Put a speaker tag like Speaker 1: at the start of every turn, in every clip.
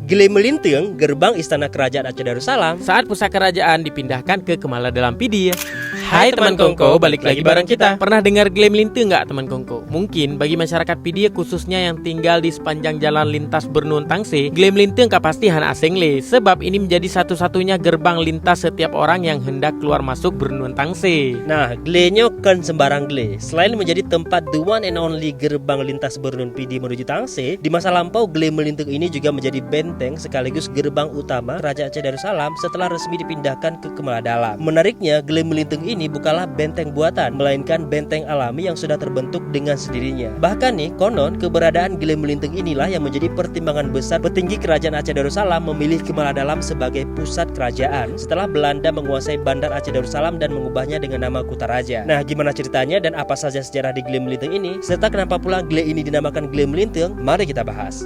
Speaker 1: Gile Melinteung, gerbang istana kerajaan Aceh Darussalam,
Speaker 2: saat pusat kerajaan dipindahkan ke Kemala Dalam Pidi. Hai teman Kongko, balik lagi bareng kita. Pernah dengar Gile Melinteung nggak teman Kongko? Mungkin bagi masyarakat Pidi khususnya yang tinggal di sepanjang jalan lintas Bernun Tangse, Gile Melinteung pasti han asing le, sebab ini menjadi satu-satunya gerbang lintas setiap orang yang hendak keluar masuk Bernun Tangse.
Speaker 1: Nah, Gile-nya kan sembarang Gile. Selain menjadi tempat the one and only gerbang lintas Bernun Pidi menuju Tangse, di masa lampau Gile Melinteung ini juga menjadi benteng sekaligus gerbang utama Kerajaan Aceh Darussalam setelah resmi dipindahkan ke Kemala Dalam. Menariknya, Gile Melinteung ini bukanlah benteng buatan, melainkan benteng alami yang sudah terbentuk dengan sendirinya. Bahkan nih, konon keberadaan Gile Melinteung inilah yang menjadi pertimbangan besar petinggi Kerajaan Aceh Darussalam memilih Kemala Dalam sebagai pusat kerajaan setelah Belanda menguasai Bandar Aceh Darussalam dan mengubahnya dengan nama Kutaraja. Nah, gimana ceritanya dan apa saja sejarah di Gile Melinteung ini, serta kenapa pula Gile ini dinamakan Gile Melinteung? Mari kita bahas.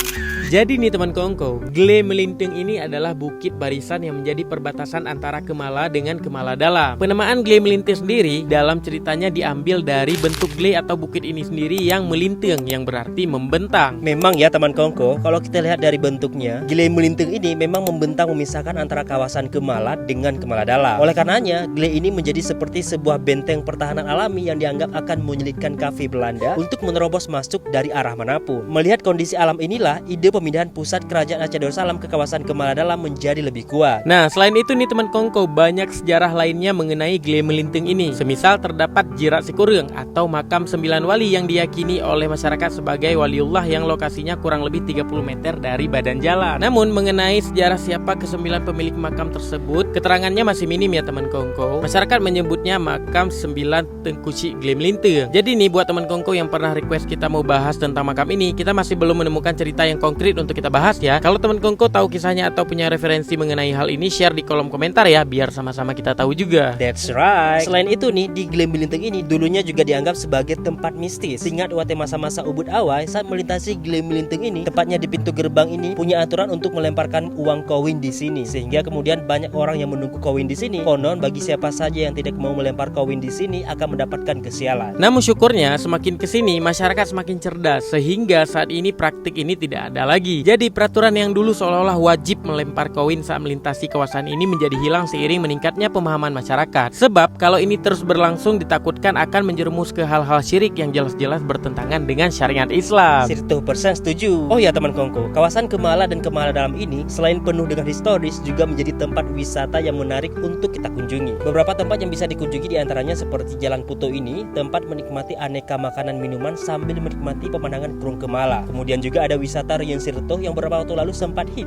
Speaker 2: Jadi nih teman Kongko, Gile Melinteung ini adalah bukit barisan yang menjadi perbatasan antara Kemala dengan Kemala Dalam. Penamaan Gile Melinteung sendiri dalam ceritanya diambil dari bentuk gile atau bukit ini sendiri yang melinteung, yang berarti membentang.
Speaker 1: Memang ya teman Kongko, kalau kita lihat dari bentuknya, Gile Melinteung ini memang membentang memisahkan antara kawasan Kemala dengan Kemala Dalam. Oleh karenanya, Gile ini menjadi seperti sebuah benteng pertahanan alami yang dianggap akan menyulitkan kafir Belanda untuk menerobos masuk dari arah manapun. Melihat kondisi alam inilah, ide pemindahan pusat kerajaan Aceh Darussalam ke kawasan Kemala Dalam menjadi lebih kuat.
Speaker 2: Nah, selain itu nih teman Kongko, banyak sejarah lainnya mengenai Gile Melinteung ini. Semisal terdapat Jirat Sikurung atau makam 9 wali yang diyakini oleh masyarakat sebagai waliullah yang lokasinya kurang lebih 30 meter dari badan jalan. Namun mengenai sejarah siapa ke-9 pemilik makam tersebut, keterangannya masih minim ya teman Kongko. Masyarakat menyebutnya makam 9 Tengkuci Gile Melinteung. Jadi nih buat teman Kongko yang pernah request kita mau bahas tentang makam ini, kita masih belum menemukan cerita yang konkret untuk kita bahas ya. Kalau teman Kongko tahu kisahnya atau punya referensi mengenai hal ini, share di kolom komentar ya, biar sama-sama kita tahu juga.
Speaker 1: That's right. Selain itu nih, di Gile Melinteung ini dulunya juga dianggap sebagai tempat mistis. Ingat waktu masa-masa Ubud Awai, saat melintasi Gile Melinteung ini, tepatnya di pintu gerbang ini punya aturan untuk melemparkan uang koin di sini, sehingga kemudian banyak orang yang menunggu koin di sini. Konon bagi siapa saja yang tidak mau melempar koin di sini akan mendapatkan kesialan.
Speaker 2: Namun syukurnya semakin kesini masyarakat semakin cerdas, sehingga saat ini praktik ini tidak ada lagi. Jadi peraturan yang dulu seolah-olah wajib melempar koin saat melintasi kawasan ini menjadi hilang seiring meningkatnya pemahaman masyarakat. Sebab kalau ini terus berlangsung ditakutkan akan menjerumus ke hal-hal syirik yang jelas-jelas bertentangan dengan syariat Islam.
Speaker 1: 100% setuju. Oh ya teman Kongko, kawasan Kemala dan Kemala Dalam ini selain penuh dengan historis juga menjadi tempat wisata yang menarik untuk kita kunjungi. Beberapa tempat yang bisa dikunjungi diantaranya seperti Jalan Puto ini, tempat menikmati aneka makanan minuman sambil menikmati pemandangan Krung Kemala. Kemudian juga ada wisata Rian Sirto yang beberapa waktu lalu sempat hits